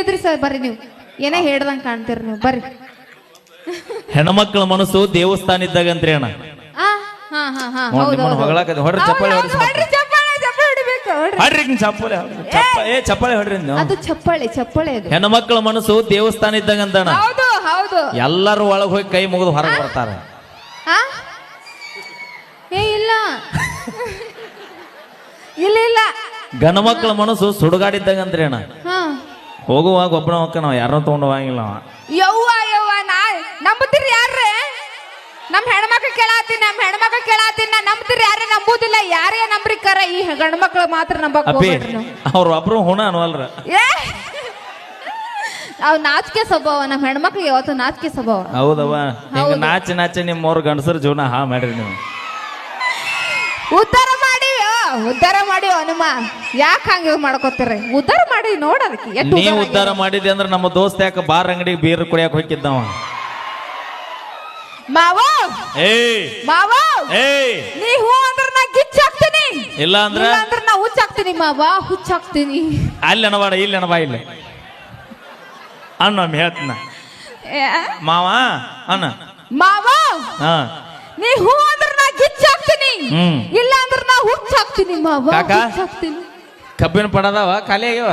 ಹೇಳಿದ್ರಿ ಸರ್ ಬರ್ರಿ ನೀವು ಏನೇ ಹೇಳ್ದಂಗ್ ಕಾಣ್ತೀರಿ ನೀವು ಬರ್ರಿ. ಹೆಣ್ಮಕ್ಳ ಮನಸ್ಸು ದೇವಸ್ಥಾನ ಇದ್ದಾಗಂತ್ರಿ ಅಣ್ಣ. ಹೊಡ್ರಿ ಚಪ್ಪಾಳೆ ಹೊಡ್ರಿ ನೀವು. ಅದು ಚಪ್ಪಾಳೆ ಅದು. ಹೆಣ್ಮಕ್ಳ ಮನಸ್ಸು ದೇವಸ್ಥಾನ ಇದ್ದಾಗಂತಣ್ಣ. ಎಲ್ಲರೂ ಒಳಗ್ ಹೋಗಿ ಕೈ ಮುಗಿದು ಹೊರಗೆ ಬರ್ತಾರ. ಇಲ್ಲ ಇಲ್ಲ ಇಲ್ಲ ಗಣಮಕ್ಳ ಮನಸ್ಸು ಸುಡುಗಾಡಿದ್ದಾಗಂತ್ರಿ ಅಣ್ಣ. ಹೋಗುವಾಗ ಒಬ್ಬನ ಹೋಗ ನಾವ್ ಯಾರನ್ನ ತಗೊಂಡು ಹೋಗಂಗಿಲ್ಲ. ಯವ್ವ ನಂಬುತ್ತೀರಿ ಯಾರ್ರೆ? ನಮ್ ಹೆಣ್ಮಕ್ಳು ಕೇಳಾತೀನಿ ನಾ ನಂಬ್ತೀರಿ ಯಾರೇ ನಂಬುದಿಲ್ಲ. ಯಾರೇ ನಂಬ್ರಿ ಕರ ಈ ಗಂಡ್ಮಕ್ಳು ಮಾತ್ರ ನಂಬಕ್ ಹೋಗ್ಬೇಡ್ರಿ ನೀವು. ಅವ್ರ ಒಬ್ರು ಹುಣ ಅನ್ವಲ್ರ. ಅವ್ ನಾಚಿಕೆ ಸ್ವಭಾವ. ನಮ್ ಹೆಣ್ಮಕ್ಳಿಗೆ ಯಾವತ್ತು ನಾಚಿಕೆ ಸ್ವಭಾವ. ಹೌದವ್ವ, ಹಿಂಗ ನಾಚಿ ನಿಮ್ಮವ್ರ ಗಂಡಸರ ಜೀವನ ಹಾ ಮಾಡ್ರಿ ನೀವು. ಉದ್ಧಾರ ಮಾಡಿ ಹನುಮ ಯಾಕೆ ಹಂಗ ಮಾಡ್ಕೋತೀರಿ? ಉದ್ಧಾರ ಮಾಡಿ ನೋಡೋದಕ್ಕೆ. ನೀವ್ ಉದ್ಧಾರ ಮಾಡಿದ್ದೆ ಅಂದ್ರೆ ನಮ್ಮ ದೋಸ್ತ ಯಾಕೆ ಬಾರ್ ಅಂಗಡಿಗೆ ಬೀರ್ ಕುಡಿಯಕ್ ಹೋಗಿದ್ದವ. ಮಾವೋ ನೀ ಹೂ ಅಂದ್ರ ನಾ ಗಿಚ್ಚಾಕ್ತೀನಿ, ಇಲ್ಲ ಅಂದ್ರ ನಾ ಹುಚ್ಚಾಕ್ತೀನಿ. ಮಾವ ಹುಚ್ಚಾಕ್ತೀನಿ. ಅಲ್ಲಿ ಅನಬಾಡ ಇಲ್ಲಿ ಅನಬಾ ಇಲ್ಲ ಅಣ್ಣ ಹೇಳ್ತನ ಮಾವ ಅಣ್ಣ ಮಾವ ಹಾ ನೀ ಹೂ ಅಂದ್ರ ನಾ ಗಿಚ್ಚಾಕ್ತೀನಿ, ಇಲ್ಲ ಅಂದ್ರ ನಾ ಹುಚ್ಚಾಕ್ತೀನಿ. ಮಾವ ಕಬ್ಬಿನ ಪಡದವ ಖಾಲಿ ಆಗ್ಯಾವ.